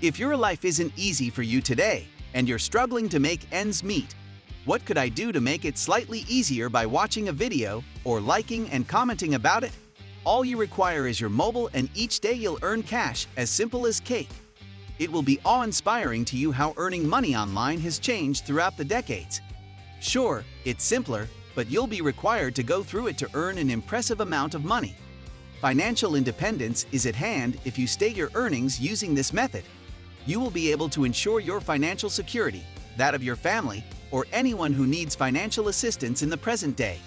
If your life isn't easy for you today and you're struggling to make ends meet, what could I do to make it slightly easier by watching a video or liking and commenting about it? All you require is your mobile, and each day you'll earn cash as simple as cake. It will be awe-inspiring to you how earning money online has changed throughout the decades. Sure, it's simpler, but you'll be required to go through it to earn an impressive amount of money. Financial independence is at hand if you state your earnings using this method. You will be able to ensure your financial security, that of your family, or anyone who needs financial assistance in the present day.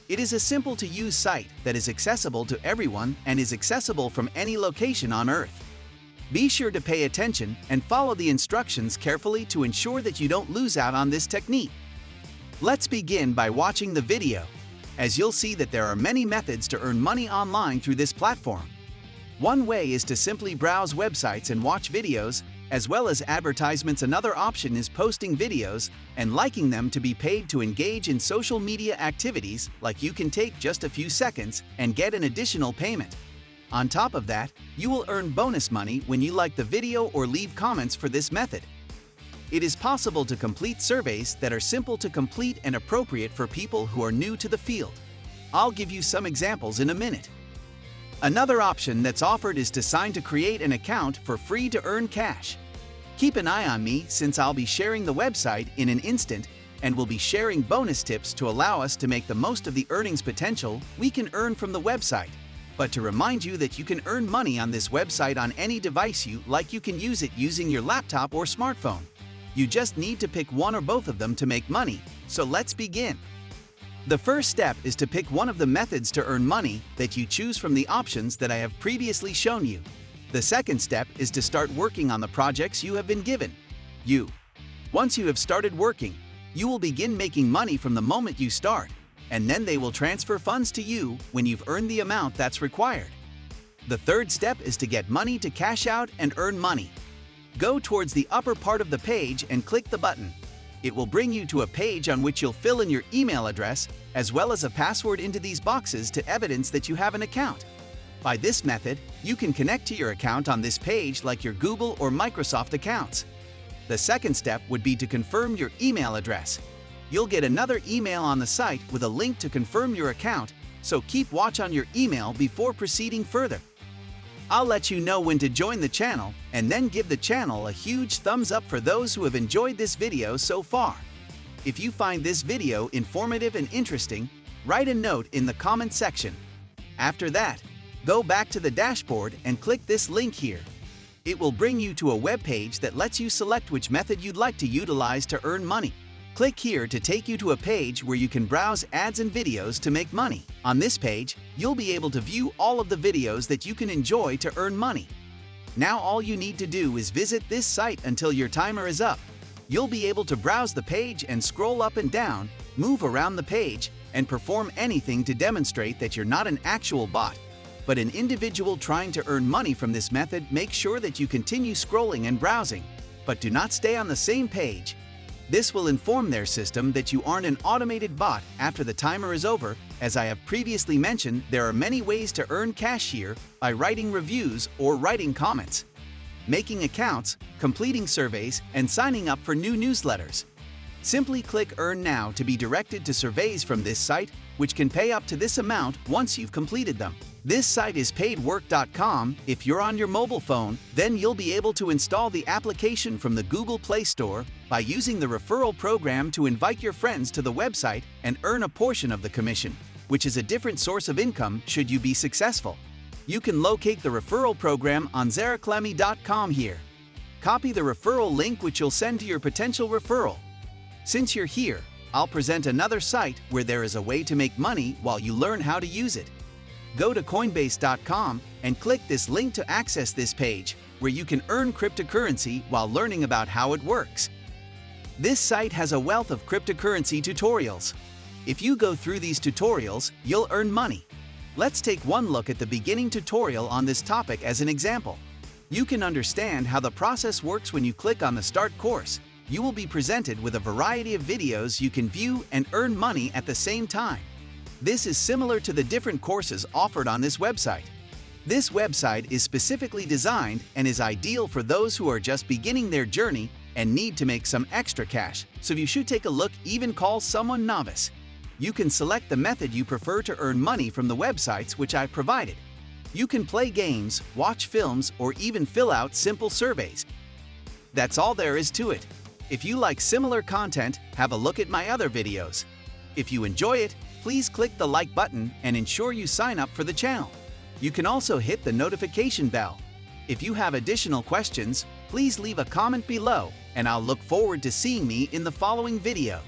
It is a simple-to-use site that is accessible to everyone and is accessible from any location on Earth. Be sure to pay attention and follow the instructions carefully to ensure that you don't lose out on this technique. Let's begin by watching the video, as you'll see that there are many methods to earn money online through this platform. One way is to simply browse websites and watch videos, as well as advertisements. Another option is posting videos and liking them to be paid to engage in social media activities, like you can take just a few seconds and get an additional payment. On top of that, you will earn bonus money when you like the video or leave comments for this method. It is possible to complete surveys that are simple to complete and appropriate for people who are new to the field. I'll give you some examples in a minute. Another option that's offered is to sign to create an account for free to earn cash. Keep an eye on me, since I'll be sharing the website in an instant and will be sharing bonus tips to allow us to make the most of the earnings potential we can earn from the website. But to remind you that you can earn money on this website on any device you like. You can use it using your laptop or smartphone. You just need to pick one or both of them to make money, so let's begin. The first step is to pick one of the methods to earn money that you choose from the options that I have previously shown you. The second step is to start working on the projects you have been given. Once you have started working, you will begin making money from the moment you start, and then they will transfer funds to you when you've earned the amount that's required. The third step is to get money to cash out and earn money. Go towards the upper part of the page and click the button. It will bring you to a page on which you'll fill in your email address as well as a password into these boxes to evidence that you have an account. By this method, you can connect to your account on this page like your Google or Microsoft accounts. The second step would be to confirm your email address. You'll get another email on the site with a link to confirm your account, so keep watch on your email before proceeding further. I'll let you know when to join the channel, and then give the channel a huge thumbs up for those who have enjoyed this video so far. If you find this video informative and interesting, write a note in the comment section. After that, go back to the dashboard and click this link here. It will bring you to a web page that lets you select which method you'd like to utilize to earn money. Click here to take you to a page where you can browse ads and videos to make money. On this page, you'll be able to view all of the videos that you can enjoy to earn money. Now all you need to do is visit this site until your timer is up. You'll be able to browse the page and scroll up and down, move around the page, and perform anything to demonstrate that you're not an actual bot, but an individual trying to earn money from this method. Make sure that you continue scrolling and browsing, but do not stay on the same page. This will inform their system that you aren't an automated bot after the timer is over. As I have previously mentioned, there are many ways to earn cash here by writing reviews or writing comments, making accounts, completing surveys, and signing up for new newsletters. Simply click Earn Now to be directed to surveys from this site, which can pay up to this amount once you've completed them. This site is paidwork.com. If you're on your mobile phone, then you'll be able to install the application from the Google Play Store by using the referral program to invite your friends to the website and earn a portion of the commission, which is a different source of income should you be successful. You can locate the referral program on zaraclemy.com here. Copy the referral link which you'll send to your potential referral. Since you're here, I'll present another site where there is a way to make money while you learn how to use it. Go to Coinbase.com and click this link to access this page, where you can earn cryptocurrency while learning about how it works. This site has a wealth of cryptocurrency tutorials. If you go through these tutorials, you'll earn money. Let's take one look at the beginning tutorial on this topic as an example. You can understand how the process works when you click on the Start course. You will be presented with a variety of videos you can view and earn money at the same time. This is similar to the different courses offered on this website. This website is specifically designed and is ideal for those who are just beginning their journey and need to make some extra cash, so you should take a look, even call someone novice. You can select the method you prefer to earn money from the websites which I provided. You can play games, watch films, or even fill out simple surveys. That's all there is to it. If you like similar content, have a look at my other videos. If you enjoy it, please click the like button and ensure you sign up for the channel. You can also hit the notification bell. If you have additional questions, please leave a comment below, and I'll look forward to seeing me in the following video.